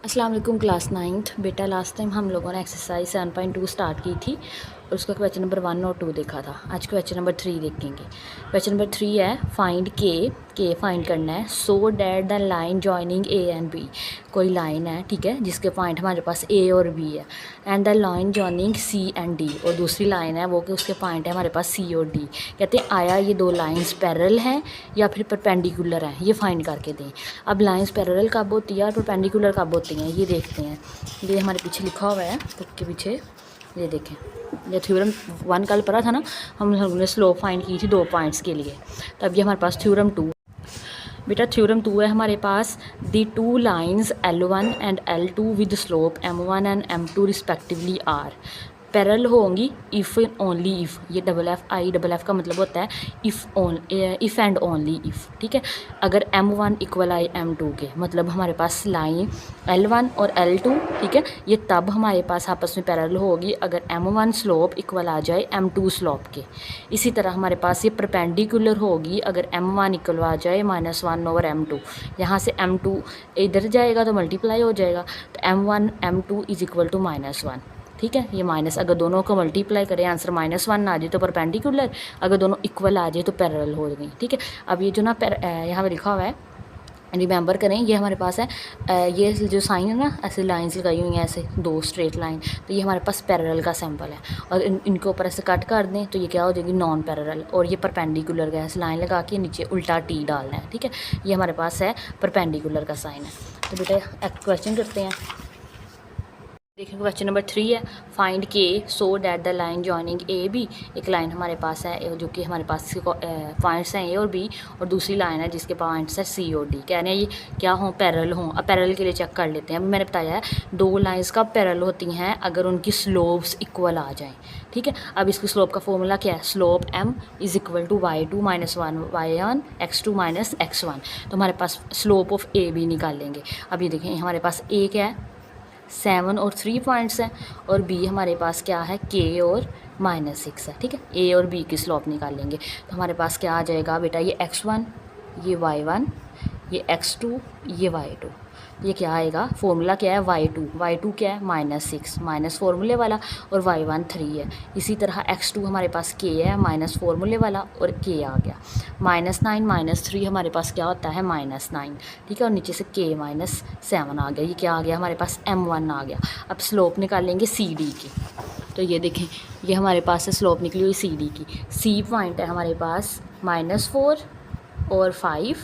अस्सलाम वालेकुम class 9th। बेटा लास्ट टाइम हम लोगों ने एक्सरसाइज 7.2 स्टार्ट की थी और उसका क्वेश्चन नंबर 1 और 2 देखा था। आज क्वेश्चन नंबर 3 देखेंगे। क्वेश्चन नंबर 3 है फाइंड के फाइंड करना है so that the line joining A and B. कोई लाइन है, ठीक है, जिसके पॉइंट हमारे पास ए और बी है, and the line joining C and D, और दूसरी लाइन है वो कि उसके पॉइंट है हमारे पास सी और डी। कहते हैं आया ये दो लाइंस पैरेलल हैं या फिर परपेंडिकुलर हैं, ये फाइंड करके दें। अब लाइंस पैरेलल कब होती है और परपेंडिकुलर कब होती हैं ये देखते हैं। ये हमारे पीछे लिखा हुआ है बुक के पीछे, ये देखें। ये थ्योरम 1 कल पढ़ा था ना, हमने स्लोप फाइंड की थी 2 पॉइंट्स के लिए। तब ये हमारे पास थ्योरम 2, बेटा थ्योरम 2 है हमारे पास। The two lines L1 and L2 with slope M1 and M2 respectively are parallel होंगी इफ़ ओनली इफ़। ये डबल एफ का मतलब होता है इफ़ एंड ओनली इफ़, ठीक है। अगर M1 इक्वल आए M2 के, मतलब हमारे पास लाइन L1 और L2, ठीक है, ये तब हमारे पास आपस में पैरेलल होगी अगर M1 स्लोप इक्वल आ जाए M2 स्लोप के। इसी तरह हमारे पास ये परपेंडिकुलर होगी अगर M1 इक्वल आ जाए -1/M2। यहाँ से M2 इधर जाएगा तो मल्टीप्लाई हो जाएगा, तो M1 M2 is equal to -1, ठीक है। ये माइनस अगर दोनों को मल्टीप्लाई करें आंसर -1 आ जाए तो परपेंडिकुलर, अगर दोनों इक्वल आ जाए तो पैरेलल हो गई, ठीक है। अब ये जो ना यहाँ पे लिखा हुआ है, रिमेंबर करें, ये हमारे पास है ये जो साइन है ना, ऐसे लाइंस लगाई हुई हैं, ऐसे 2 स्ट्रेट लाइन, तो ये हमारे पास पैरेलल का सैंपल है। और इनके ऊपर ऐसे कट कर दें तो ये क्या हो जाएगी, नॉन पैरेलल। और ये परपेंडिकुलर का ऐसे लाइन लगा के नीचे उल्टा टी डालना है, ठीक है। ये हमारे पास है परपेंडिकुलर का साइन है। तो बेटा एक क्वेश्चन करते हैं। देखिए क्वेश्चन नंबर 3 है फाइंड के so that the line joining A B. एक लाइन हमारे पास है जो कि हमारे पास पॉइंट्स हैं ए और बी, और दूसरी लाइन है जिसके पॉइंट्स है सी और डी। कह रहे हैं ये क्या हों, पैरेलल हों। अब पैरेलल के लिए चेक कर लेते हैं। अभी मैंने बताया है 2 लाइंस कब पैरेलल होती हैं, अगर उनकी स्लोप्स इक्वल आ जाएँ, ठीक है। अब इसकी स्लोप का फॉर्मूला क्या है, slope m is equal to y2 - 1 y1 x2 - x1। तो हमारे पास स्लोप ऑफ ए बी निकाल लेंगे। अब ये देखें हमारे पास ए क्या है 7 और 3 पॉइंट्स हैं, और बी हमारे पास क्या है k और -6 है, ठीक है। ए और बी की स्लोप निकाल लेंगे तो हमारे पास क्या आ जाएगा बेटा, ये x1, ये y1, ये x2, ये y2। ये क्या आएगा, फॉर्मूला क्या है y2 क्या है -6 माइनस फार्मूले वाला, और y1 3 है। इसी तरह x2 हमारे पास k है माइनस फार्मूले वाला और k आ गया। -9 - 3 हमारे पास क्या होता है -9, ठीक है। और नीचे से k -7 आ गया। ये क्या आ गया हमारे पास M1 आ गया। अब स्लोप निकालेंगे सी डी की। तो ये देखें ये हमारे पास है स्लोप निकली हुई सी डी की। सी पॉइंट है हमारे पास -4 और 5,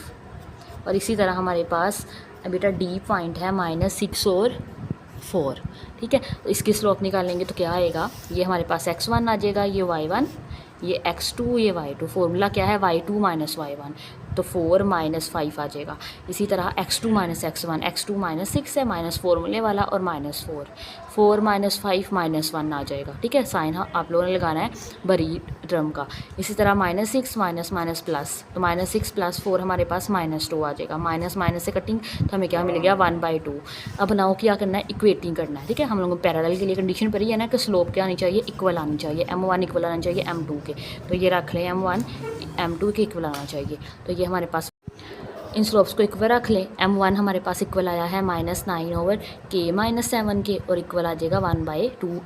और इसी तरह हमारे पास बेटा डी पॉइंट है -6 और 4, ठीक है। तो इसकी स्लोप निकालेंगे तो क्या आएगा, ये हमारे पास x1 आ जाएगा, ये y1, ये x2, ये y2। फॉर्मूला क्या है y2 - y1, तो 4 - 5 आ जाएगा। इसी तरह x2 - x1, x2 -6 है माइनस फार्मूले वाला, और -4, 4 - 5 - 1 आ जाएगा, ठीक है। साइन हाँ आप लोगों ने लगाना है बड़ी ड्रम का। इसी तरह -6 माइनस प्लस, तो -6 + 4 हमारे पास -2 आ जाएगा। माइनस माइनस से कटिंग तो हमें क्या मिल गया 1/2। अब नाउ क्या करना है, इक्वेटिंग करना है, ठीक है। हम लोगों को पैरेलल के लिए कंडीशन पर ही है ना कि स्लोप क्या आनी चाहिए, इक्वल आनी चाहिए। M1 इक्वल आना चाहिए M2 के, तो ये रख लें M1 M2 के इक्वल आना चाहिए। तो ये हमारे पास इन स्लोप्स को इक्वल रख लें। M1 हमारे पास इक्वल आया है -9/k - 7 के, और इक्वल आ जाएगा 1/2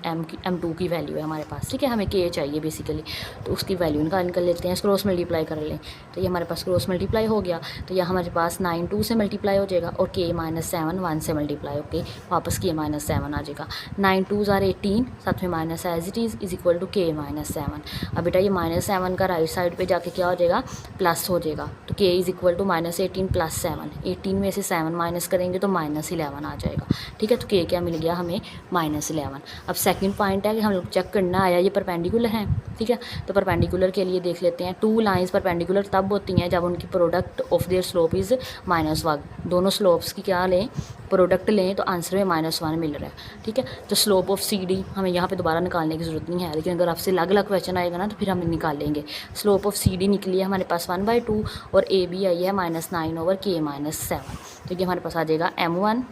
M2 की वैल्यू है हमारे पास, ठीक है। हमें k चाहिए बेसिकली, तो उसकी वैल्यू निकाल लेते हैं। क्रॉस मल्टीप्लाई कर लें तो ये हमारे पास क्रॉस मल्टीप्लाई हो गया, तो यह हमारे पास 9 2 से मल्टीप्लाई हो जाएगा, और k - 7 1 से मल्टीप्लाई होके वापस k - 7 आ जाएगा। 9 2 = 18, साथ में minus as it is equal to k - 7। अब बेटा ये -7 का राइट साइड पर जाके क्या हो जाएगा, प्लस हो जाएगा, तो k इज़ इक्वल टू -18 + 7। 18 में से 7 माइनस करेंगे तो -11 आ जाएगा, ठीक है। तो k क्या मिल गया हमें -11। अब सेकंड पॉइंट है कि हम लोग चेक करना आया ये परपेंडिकुलर हैं, ठीक है। तो परपेंडिकुलर के लिए देख लेते हैं। 2 लाइंस परपेंडिकुलर तब होती हैं जब उनकी product of their slope is -1। दोनों स्लोप्स की क्या लें, प्रोडक्ट लें, तो आंसर में -1 मिल रहा है, ठीक है। तो स्लोप ऑफ सी डी हमें यहाँ पे दोबारा निकालने की ज़रूरत नहीं है, लेकिन अगर आपसे अलग अलग क्वेश्चन आएगा ना तो फिर हम निकाल लेंगे। स्लोप ऑफ सी डी निकली है हमारे पास 1/2, और ए बी आई है -9/k - 7। तो ये हमारे पास आ जाएगा M1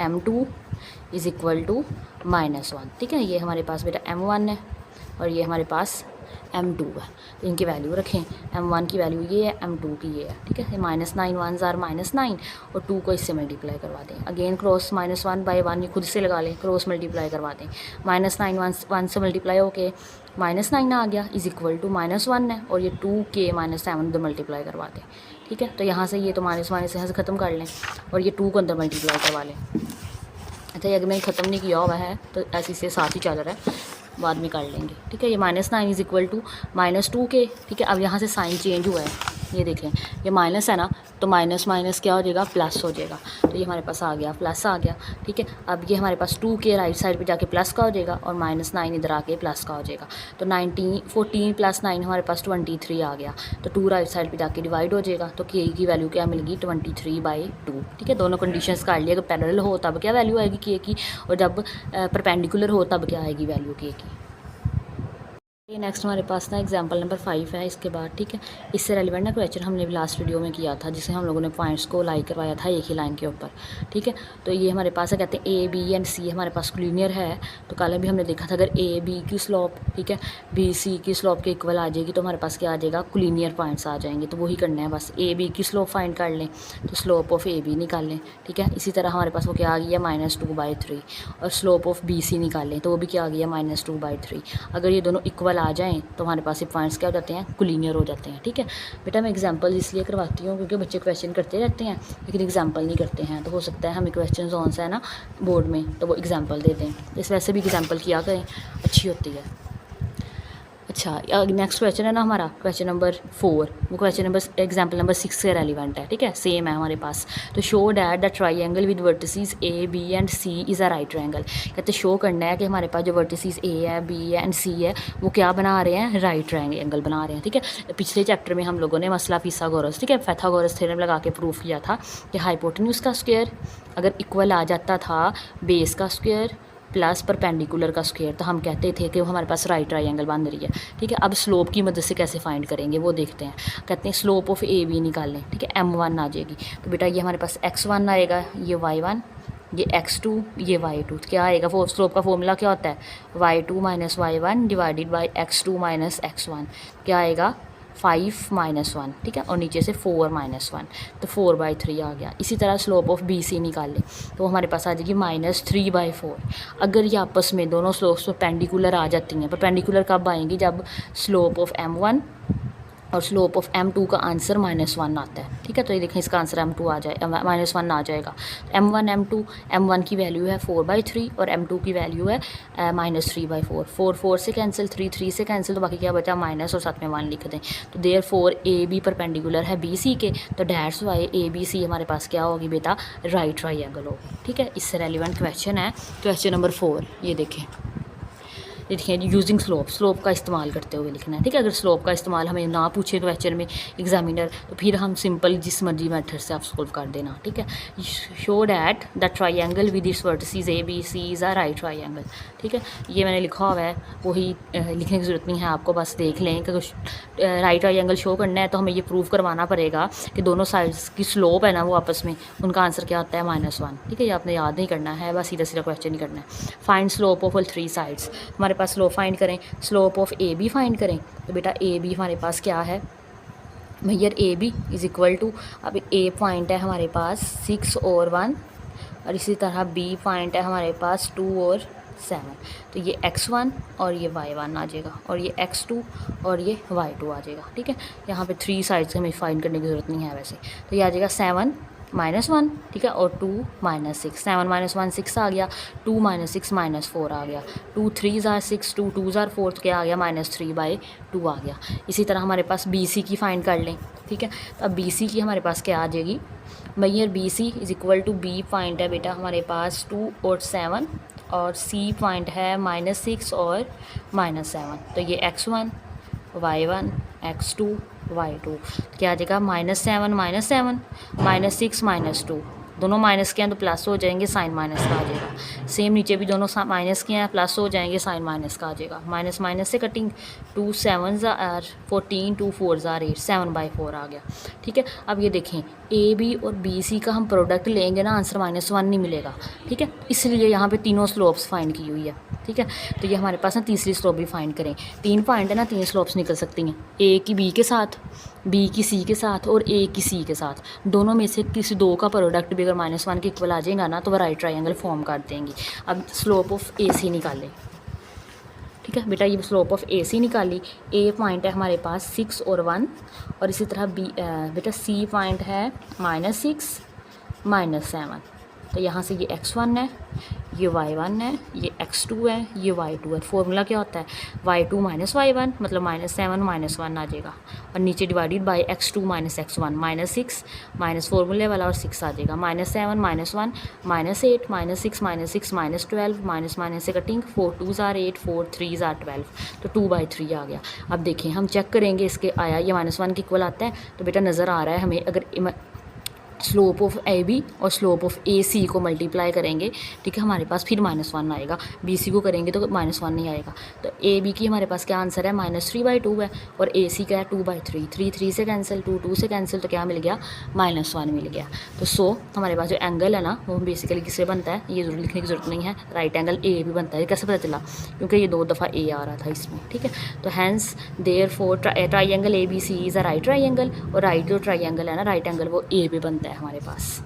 M2 is equal to -1, ठीक है। ये हमारे पास बेटा M1 है, और ये हमारे पास M2 है, तो इनकी वैल्यू रखें। M1 की वैल्यू ये है, M2 की ये है, ठीक है। -9 1 ज़ार -9 और 2 को इससे मल्टीप्लाई करवा दें। अगेन क्रॉस -1 बाई 1 ये खुद से लगा लें, क्रॉस मल्टीप्लाई करवा दें। -9 1 से मल्टीप्लाई होके -9 आ गया इज़ इक्वल टू -1 है, और ये 2k -7 अंदर मल्टीप्लाई करवा दें, ठीक है। तो यहाँ से ये तो माइनस यहाँ से ख़त्म कर लें और ये 2 को अंदर मल्टीप्लाई करवा लें। अच्छा, ये अगर मैंने ख़त्म नहीं किया हुआ है तो ऐसे से साथ ही चल रहा है, बाद में कर लेंगे, ठीक है। ये -9 इज़ इक्वल टू -2k, ठीक है। अब यहाँ से साइन चेंज हुआ है, ये देखें, ये माइनस है ना, तो माइनस माइनस क्या हो जाएगा, प्लस हो जाएगा। तो ये हमारे पास आ गया, प्लस आ गया, ठीक है। अब ये हमारे पास 2k राइट साइड पे जाके प्लस का हो जाएगा और -9 इधर आके प्लस का हो जाएगा। तो 14 + 9 हमारे पास 23 आ गया। तो 2 राइट साइड पे जाके डिवाइड हो जाएगा, तो k की वैल्यू क्या मिलेगी, 23/2, ठीक है। दोनों कंडीशंस काट लिया, अगर पैरेलल हो तब क्या वैल्यू आएगी k की, और जब परपेंडिकुलर हो तब क्या आएगी वैल्यू k की। ये नेक्स्ट हमारे पास ना एग्जांपल नंबर 5 है इसके बाद, ठीक है। इससे रेलिवेंट ना क्वेश्चन हमने लास्ट वीडियो में किया था, जिसे हम लोगों ने पॉइंट्स को लाइक करवाया था एक ही लाइन के ऊपर, ठीक है। तो ये हमारे पास है, कहते हैं A B एंड C हमारे पास कोलिनियर है। तो कल भी हमने देखा था, अगर A B की स्लोप, ठीक है, B C की स्लोप के इक्वल आ जाएगी तो हमारे पास क्या आ जाएगा, कोलिनियर पॉइंट्स आ जाएंगे। तो वही करना है बस, A B की स्लोप फाइंड कर लें तो स्लोप ऑफ A B निकाल लें, ठीक है। इसी तरह हमारे पास वो क्या आ गया, -2/3, और स्लोप ऑफ B C निकाल लें तो वो भी क्या आ गया, -2/3। अगर ये दोनों इक्वल आ जाएँ तो हमारे पास ये पॉइंट्स क्या हो जाते हैं, कोलिनियर हो जाते हैं, ठीक है। बेटा मैं एग्जांपल इसलिए करवाती हूँ क्योंकि बच्चे क्वेश्चन करते रहते हैं लेकिन एग्जांपल नहीं करते हैं, तो हो सकता है हमें क्वेश्चन ऑन से है ना बोर्ड में, तो वो एग्जांपल दे दें। इस वजह से भी एग्जांपल किया करें, अच्छी होती है। अच्छा, नेक्स्ट क्वेश्चन है ना हमारा, क्वेश्चन नंबर 4, वो क्वेश्चन नंबर एग्जांपल नंबर 6 से रेलिवेंट है, ठीक है, सेम है हमारे पास। तो show that the triangle with vertices A B and C is a right triangle. कहते शो करना है कि हमारे पास जो वर्टिसेस A है, B है एंड C है वो क्या बना रहे हैं, राइट ट्राइंगल बना रहे हैं, ठीक है। पिछले चैप्टर में हम लोगों ने मसला फिथागोरस, ठीक है, पाइथागोरस थ्योरम लगा के प्रूफ किया था कि हाइपोटेन्यूज का स्क्वायर अगर इक्वल आ जाता था बेस का स्क्वायर प्लस परपेंडिकुलर का स्क्वायर, तो हम कहते थे कि वो हमारे पास राइट ट्राइंगल बन रही है, ठीक है। अब स्लोप की मदद से कैसे फाइंड करेंगे वो देखते हैं। कहते हैं स्लोप ऑफ A B निकालें, ठीक है, M1 आ जाएगी। तो बेटा ये हमारे पास X1 आएगा, ये Y1, ये X2, ये Y2। क्या आएगा, वो स्लोप का फॉर्मूला क्या होता है, Y2 - Y1 divided by X2 - X1। क्या आएगा, 5 - 1, ठीक है, और नीचे से 4 - 1, तो 4/3 आ गया। इसी तरह स्लोप ऑफ B C निकाल लें तो हमारे पास आ जाएगी -3/4। अगर ये आपस में दोनों स्लोप्स परपेंडिकुलर आ जाती हैं, परपेंडिकुलर कब आएंगी, जब स्लोप ऑफ M1 और स्लोप ऑफ M2 का आंसर -1 आता है, ठीक है। तो ये देखें इसका आंसर M2 आ जाए, -1 आ जाएगा। M1 M2, M1 की वैल्यू है 4/3 और M2 की वैल्यू है -3/4। 4 4 से कैंसिल, 3 3 से कैंसिल, तो बाकी क्या बचा, माइनस और साथ में 1 लिख दें। तो देयरफॉर A B परपेंडिकुलर है B C के, तो that's why A B C हमारे पास क्या होगी बेटा, राइट ट्राइंगल होगी, ठीक है। इससे रेलिवेंट क्वेश्चन है क्वेश्चन नंबर 4, ये देखें। देखिए यूजिंग स्लोप का इस्तेमाल करते हुए लिखना है, ठीक है। अगर स्लोप का इस्तेमाल हमें ना पूछे क्वेश्चन में एग्जामिनर, तो फिर हम सिंपल जिस मर्जी मेथड से आप सोल्व कर देना, ठीक है। Show that the triangle with its vertices A B C is a right triangle, ठीक है। ये मैंने लिखा हुआ है, वही लिखने की ज़रूरत नहीं है आपको, बस देख लें कि राइट ट्राइंगल शो करना है तो हमें ये प्रूव करवाना पड़ेगा कि दोनों साइड्स की स्लोप है ना वो आपस में, उनका आंसर क्या आता है, -1, ठीक है। ये आपने याद नहीं करना है, बस सीधा सीधा क्वेश्चन ही करना है। Find slope of all 3 sides, हमारे पास स्लोप फाइंड करें, slope of A B find करें। तो बेटा A B हमारे पास क्या है, मैयर A B is equal to, अब A पॉइंट है हमारे पास 6 और 1, और इसी तरह B पॉइंट है हमारे पास 2 और 7। तो ये X1 और ये Y1 आ जाएगा, और ये X2 और ये Y2 आ जाएगा, ठीक है। यहाँ पे 3 साइड्स हमें फाइंड करने की ज़रूरत नहीं है वैसे। तो ये आ जाएगा 7 -1, ठीक है, और 2 -6। 7 - 1 6 आ गया, 2 - 6 -4 आ गया, 2 3 ज़ार 6, 2 2 ज़ार 4, तो क्या आ गया, -3/2 आ गया। इसी तरह हमारे पास BC की फाइंड कर लें, ठीक है। तो अब BC की हमारे पास क्या आ जाएगी, मैयर BC is equal to, B point है बेटा हमारे पास 2 और 7, और C पॉइंट है -6 और -7। तो ये X1 Y1 X2 Y2 क्या आ जाएगा, -7 -7 -6 -2, दोनों माइनस के हैं तो प्लस हो जाएंगे, साइन माइनस का आ जाएगा। सेम नीचे भी दोनों माइनस के हैं, प्लस हो जाएंगे, साइन माइनस का आ जाएगा। माइनस माइनस से कटिंग, 2 7 आर 14, 2 4 आर 8, 7/4 आ गया। ठीक है, अब ये देखें ए बी और बी सी का हम प्रोडक्ट लेंगे ना, आंसर -1 नहीं मिलेगा। ठीक है, इसलिए यहाँ पे तीनों स्लोप्स फाइंड की हुई है। ठीक है, तो ये हमारे पास ना तीसरी स्लोप भी फाइंड करें। 3 पॉइंट है ना, 3 स्लोप्स निकल सकती हैं, ए की बी के साथ, बी की सी के साथ और ए की सी के साथ। दोनों में से किसी दो का प्रोडक्ट भी अगर -1 के इक्वल आ जाएगा ना, तो वह राइट ट्रायंगल फॉर्म कर देंगी। अब स्लोप ऑफ ए सी निकालें। ठीक है बेटा, ये स्लोप ऑफ ए सी निकाली। ए पॉइंट है हमारे पास 6 और 1, और इसी तरह बी बेटा सी पॉइंट है -6 -7। तो यहाँ से ये x1 है, ये y1 है, ये x2 है, ये y2 है। फॉर्मूला क्या होता है, y2 - y1 मतलब -7 -1 आ जाएगा, और नीचे divided by x2 - x1 -6 minus फार्मूले वाला और 6 आ जाएगा। -7 -1 -8 -6 -6 -12 माइनस माइनस से cutting, 4 2s are 8, 4 3s are 12, तो 2/3 आ गया। अब देखें हम चेक करेंगे इसके आया ये -1 के इक्वल आता है, तो बेटा नज़र आ रहा है हमें, अगर स्लोप ऑफ ए बी और स्लोप ऑफ ए सी को मल्टीप्लाई करेंगे, ठीक है, हमारे पास फिर -1 आएगा। बी सी को करेंगे तो -1 नहीं आएगा। तो ए बी की हमारे पास क्या आंसर है, -3/2 है, और ए सी का है 2/3। 3 3 से कैंसिल, 2 2 से कैंसिल, तो क्या मिल गया, -1 मिल गया। तो हमारे पास जो एंगल है ना, वो बेसिकली किससे बनता है, ये जरूर लिखने की जरूरत नहीं है, राइट एंगल ए भी बनता है। कैसे पता चला, क्योंकि ये 2 दफ़ा ए आ रहा था इसमें। ठीक है, तो hence therefore triangle A B C is a right triangle, और राइट जो ट्राइंगल है ना, राइट एंगल, वो ए पे बनता है हमारे पास।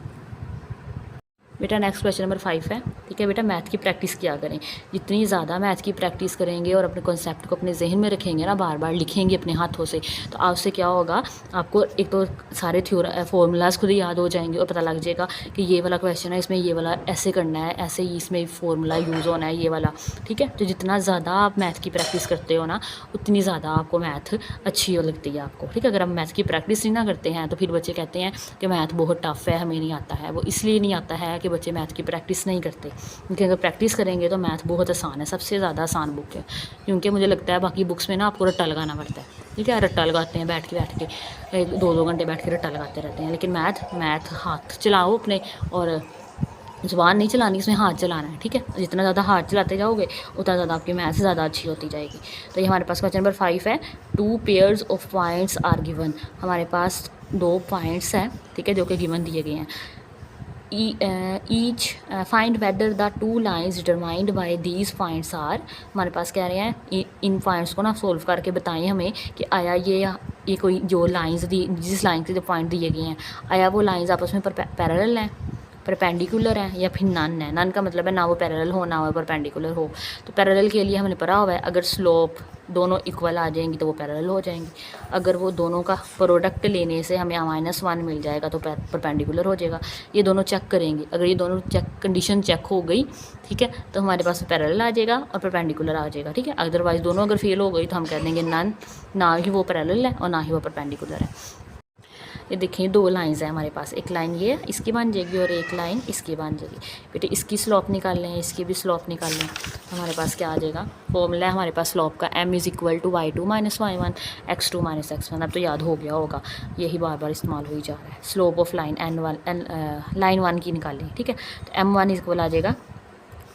बेटा नेक्स्ट क्वेश्चन नंबर 5 है। ठीक है बेटा, मैथ की प्रैक्टिस किया करें। जितनी ज़्यादा मैथ की प्रैक्टिस करेंगे और अपने कॉन्सेप्ट को अपने जहन में रखेंगे ना, बार बार लिखेंगे अपने हाथों से, तो आपसे क्या होगा, आपको एक तो सारे फॉर्मूलाज खुद ही याद हो जाएंगे, और पता लग जाएगा कि ये वाला क्वेश्चन है, इसमें ये वाला ऐसे करना है, ऐसे ही इसमें फार्मूला यूज़ होना है, ये वाला। ठीक है, तो जितना ज़्यादा आप मैथ की प्रैक्टिस करते हो ना, उतनी ज़्यादा आपको मैथ अच्छी हो लगती है आपको। ठीक है, अगर हम मैथ की प्रैक्टिस नहीं ना करते हैं, तो फिर बच्चे कहते हैं कि मैथ बहुत टफ है, हमें नहीं आता है। वो इसलिए नहीं आता है कि बच्चे मैथ की प्रैक्टिस नहीं करते, क्योंकि अगर प्रैक्टिस करेंगे तो मैथ बहुत आसान है, सबसे ज़्यादा आसान बुक है। क्योंकि मुझे लगता है बाकी बुक्स में ना आपको रट्टा लगाना पड़ता है। ठीक है, रट्टा लगाते हैं बैठ के 2-2 घंटे बैठ के रट्टा लगाते रहते हैं, लेकिन मैथ हाथ चलाओ अपने, और ज़ुबान नहीं चलानी, इसमें हाथ चलाना है। ठीक है, जितना ज़्यादा हाथ चलाते जाओगे उतना ज़्यादा आपकी मैथ ज़्यादा अच्छी होती जाएगी। तो ये हमारे पास क्वेश्चन नंबर 5 है। 2 pairs of points are given. हमारे पास 2 पॉइंट्स हैं, ठीक है, जो कि गिवन दिए गए हैं। Each find whether the 2 lines determined by these points are. हमारे पास कह रहे हैं इन पॉइंट्स को ना सोल्व करके बताएं हमें कि आया ये कोई जो लाइन्स दी, जिस लाइन के जो पॉइंट दिए गए हैं, आया वो लाइन्स आपस में पैरेलल हैं, परपेंडिकुलर है, या फिर नन है। नन का मतलब है ना वो पैरेलल हो ना वो परपेंडिकुलर हो। तो पैरेलल के लिए हमने पढ़ा हुआ है, अगर स्लोप दोनों इक्वल आ जाएंगी तो वो पैरेलल हो जाएंगी। अगर वो दोनों का प्रोडक्ट लेने से हमें -1 मिल जाएगा तो परपेंडिकुलर हो जाएगा। ये दोनों चेक करेंगे, अगर ये दोनों कंडीशन चेक हो गई, ठीक है, तो हमारे पास पैरेलल आ जाएगा और परपेंडिकुलर आ जाएगा। ठीक है, अदरवाइज़ दोनों अगर फेल हो गई तो हम कह देंगे नन, ना ही वो पैरेलल है और ना ही वो परपेंडिकुलर है। ये देखिए 2 लाइंस है हमारे पास, एक लाइन ये इसकी बन जाएगी और एक लाइन इसकी बन जाएगी। बेटे इसकी स्लोप निकाल लें, इसकी भी स्लोप निकाल लें, तो हमारे पास क्या आ जाएगा, फॉर्मूला है हमारे पास स्लोप का, m = y2 - y1 x2 - x1। अब तो याद हो गया होगा, यही बार बार इस्तेमाल हो ही जा रहा है। स्लोप ऑफ लाइन लाइन 1 की निकाल लें। ठीक है, तो m1 = आ जाएगा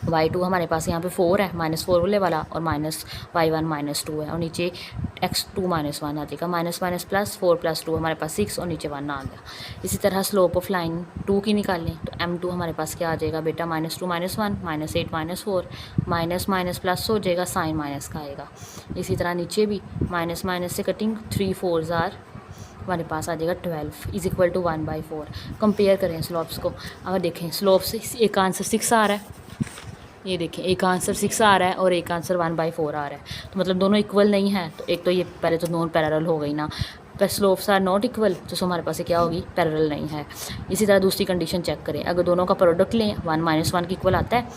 y2, हमारे पास यहाँ पे 4 है, -4 वाला, और -y1 -2 है, और नीचे x2 - 1 आ जाएगा। माइनस माइनस प्लस, 4 + 2 हमारे पास 6, और नीचे 1 आ गया। इसी तरह स्लोप ऑफ लाइन 2 की निकाल लें, तो m2 हमारे पास क्या आ जाएगा बेटा, -2 - 1 -8 -4, माइनस माइनस प्लस हो जाएगा, साइन माइनस का आएगा। इसी तरह नीचे भी माइनस माइनस से कटिंग, 3 4s आर हमारे पास आ जाएगा 12 = 1/4। कंपेयर करें स्लोप्स को, अगर देखें स्लोप से एक आंसर 6 आ रहा है, ये देखें एक आंसर 6 आ रहा है और एक आंसर 1/4 आ रहा है, तो मतलब दोनों इक्वल नहीं है। तो एक तो ये पहले तो नॉन पैरेलल हो गई ना, पर स्लोप्स आर नॉट इक्वल, तो हमारे पास क्या होगी, पैरेलल नहीं है। इसी तरह दूसरी कंडीशन चेक करें, अगर दोनों का प्रोडक्ट लें, 1 - 1 के इक्वल आता है,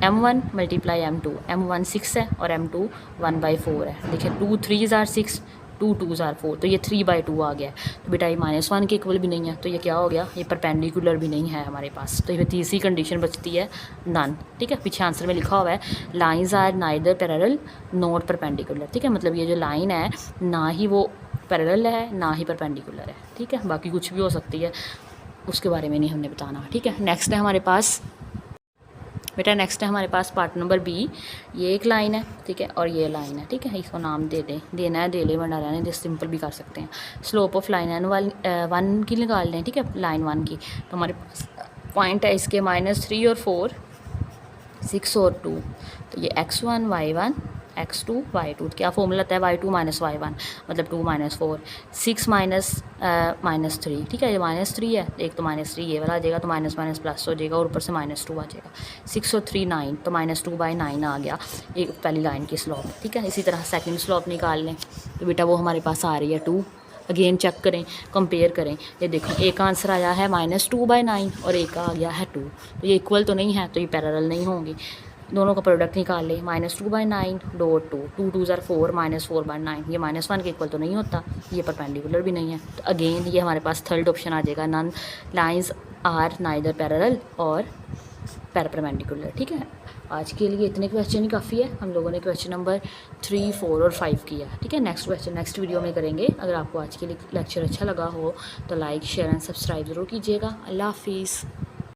m1 × m2, m1 6 है और m2 1/4 है। देखिए 2 3s आर 6, 2 2s आर 4, तो ये 3/2 आ गया है। तो बेटा ये -1 के इक्वल भी नहीं है, तो ये क्या हो गया, ये परपेंडिकुलर भी नहीं है हमारे पास। तो ये तीसरी कंडीशन बचती है नन। ठीक है, पीछे आंसर में लिखा हुआ है lines are neither parallel not perpendicular. ठीक है, मतलब ये जो लाइन है ना ही वो पैरेलल है ना ही परपेंडिकुलर है। ठीक है, बाकी कुछ भी हो सकती है। उसके बारे में नहीं हमने बताना, ठीक है। नेक्स्ट है हमारे पास बेटा, नेक्स्ट है हमारे पास पार्ट नंबर बी। ये एक लाइन है, ठीक है, और ये लाइन है, ठीक है। इसको नाम दे दें, देना है दे ले, वरना रहने दे, सिंपल भी कर सकते हैं। Slope of line N one की निकाल लें, ठीक है, लाइन 1 की। तो हमारे पास पॉइंट है इसके -3 और 4, 6 और 2। तो ये x1 y1 x2 y2, क्या फॉर्मूला आता है, y2 - y1 मतलब 2 - 4, 6 -3, ठीक है। ये -3 है, एक तो -3 ये वाला आ जाएगा, तो माइनस माइनस प्लस हो जाएगा और ऊपर से -2 आ जाएगा। 6 और 3 9, तो -2/9 आ गया एक पहली लाइन की स्लॉप, ठीक है। इसी तरह सेकंड स्लॉप निकाल लें, तो बेटा वो हमारे पास आ रही है 2। अगेन चेक करें, कंपेयर करें, ये देखो एक आंसर आया है -2/9 और एक आ गया है 2, तो ये इक्वल तो नहीं है, तो ये पैरेलल नहीं होंगी। दोनों का प्रोडक्ट निकाल लें, -2/9 डॉट 2, 2 2 ज़ार 4, -4/9, ये -1 के इक्वल तो नहीं होता, ये परपेंडिकुलर भी नहीं है। तो अगेन ये हमारे पास थर्ड ऑप्शन आ जाएगा, none lines are neither parallel और परपेंडिकुलर, ठीक है। आज के लिए इतने क्वेश्चन ही काफ़ी है, हम लोगों ने क्वेश्चन नंबर 3, 4 और 5 किया, ठीक है। नेक्स्ट क्वेश्चन नेक्स्ट वीडियो में करेंगे। अगर आपको आज के लिए लेक्चर अच्छा लगा हो तो लाइक शेयर एंड सब्सक्राइब ज़रूर कीजिएगा। अल्लाह हाफिज़।